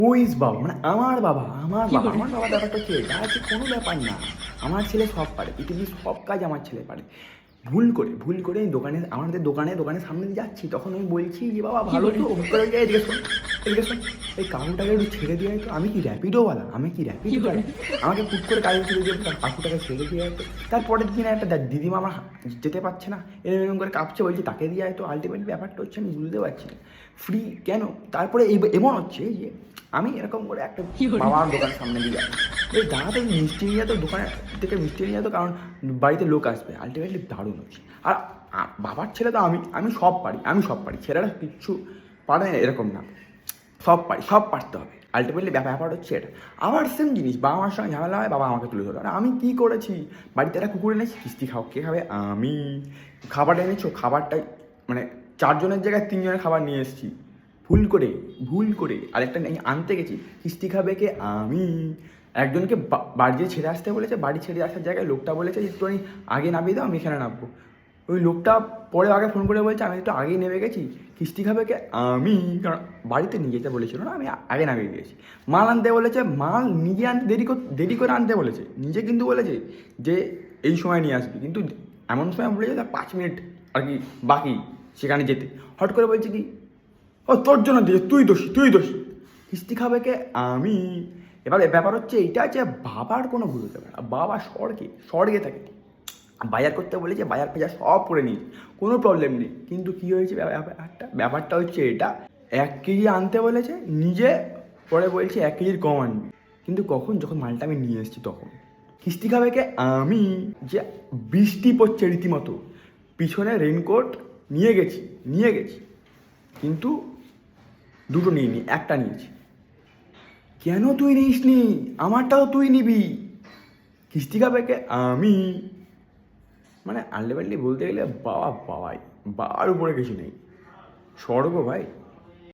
Who's বাবা মানে আমার বাবা ব্যাপারটা হচ্ছে এটা আছে, কোনো ব্যাপার না। আমার ছেলে সব পারে, পৃথিবীর সব কাজ আমার ছেলে পারে। ভুল করে আমাদের দোকানের সামনে দিয়ে যাচ্ছি, তখন আমি বলছি যে বাবা ভালো তো, হুট করে যাই এদিকে শোন, এই কাকুটাকে একটু ছেড়ে দিয়ে তো, আমি কি র্যাপিডোওয়ালা, আমাকে পুট করে গাড়ি ছেড়ে দিয়ে কাকুটাকে ছেড়ে দিয়ে তো। তারপরের দিনে একটা দিদিমা আমার যেতে পারছে না, এরকম করে কাঁপছে, বলছি তাকে দিয়ে তো। আলটিমেটলি ব্যাপারটা হচ্ছে আমি বুঝতে পারছি না ফ্রি কেন। তারপরে এমন হচ্ছে যে আমি এরকম করে একটা বাবার দোকানের সামনে দিয়ে যাচ্ছি, এই দাঁড়াতে মিষ্টি নিয়ে যেত, দোকানে থেকে মিষ্টি নিয়ে যেত, কারণ বাড়িতে লোক আসবে। আলটিমেটলি দারুণ হচ্ছে। আর বাবার ছেলে তো আমি সব পারি, ছেলেরা কিচ্ছু পারে না এরকম না, সব পারতে হবে। আলটিমেটলি ব্যাপার হচ্ছে এটা। আবার সেম জিনিস, বাবা মার সঙ্গে ঝামেলা হয়, বাবা আমাকে তুলে ধরে। আর আমি কী করেছি, বাড়িতে একটা কুকুর এনেছি, কিস্তি খাও, কে খাবে? আমি। খাবার এনেছো, খাবারটাই মানে 4 জনের জায়গায় 3 জনের খাবার নিয়ে এসেছি ভুল করে আরেকটা আনতে গেছি, কিস্তি খাবে কে? আমি। একজনকে বাড়ি ছেড়ে আসতে বলেছে, বাড়ি ছেড়ে আসার জায়গায় লোকটা বলেছে যে একটু আগে নামিয়ে দাও, আমি এখানে নামবো। ওই লোকটা পরে আগে ফোন করে বলছে আমি একটু আগেই নেমে গেছি, কিস্তি খাবে কে? আমি। কারণ বাড়িতে নিয়ে যেতে বলেছিল না, আমি আগে নামিয়ে দিয়েছি। মাল আনতে বলেছে, মাল নিজে আনতে দেরি করে আনতে বলেছে, নিজে কিন্তু বলেছে যে এই সময় নিয়ে আসবি, কিন্তু এমন সময় বলেছে তার 5 মিনিট আর কি বাকি সেখানে যেতে। হট করে বলছে কি, ও তোর জন্য দিয়েছে, তুই দোষী। কিস্তি খাবে কে? আমি। এবার ব্যাপার হচ্ছে এইটা যে বাবার কোনো ভুল হতে পারে না, বাবা স্বর্গে থাকে। বাজার করতে বলেছে, বাজার ফাজার সব করে নিয়েছে, কোনো প্রবলেম নেই। কিন্তু কী হয়েছে ব্যাপারটা হচ্ছে এটা, 1 কেজি আনতে বলেছে, নিজে পরে বলছে 1 কেজির কম আনবি। কিন্তু যখন মালটা আমি নিয়ে এসেছি তখন কিস্তি খাবে কে? আমি। যে বৃষ্টি পড়ছে রীতিমতো, পিছনে রেনকোট নিয়ে গেছি, কিন্তু দুটো নিইনি, একটা নিয়েছি। কেন তুই নিসনি? আমারটাও তুই নিবি। কিস্তি খাবে কে? আমি। মানে আলটিমেটলি বলতে গেলে বাবার উপরে কিছু নেই, স্বর্গ ভাই।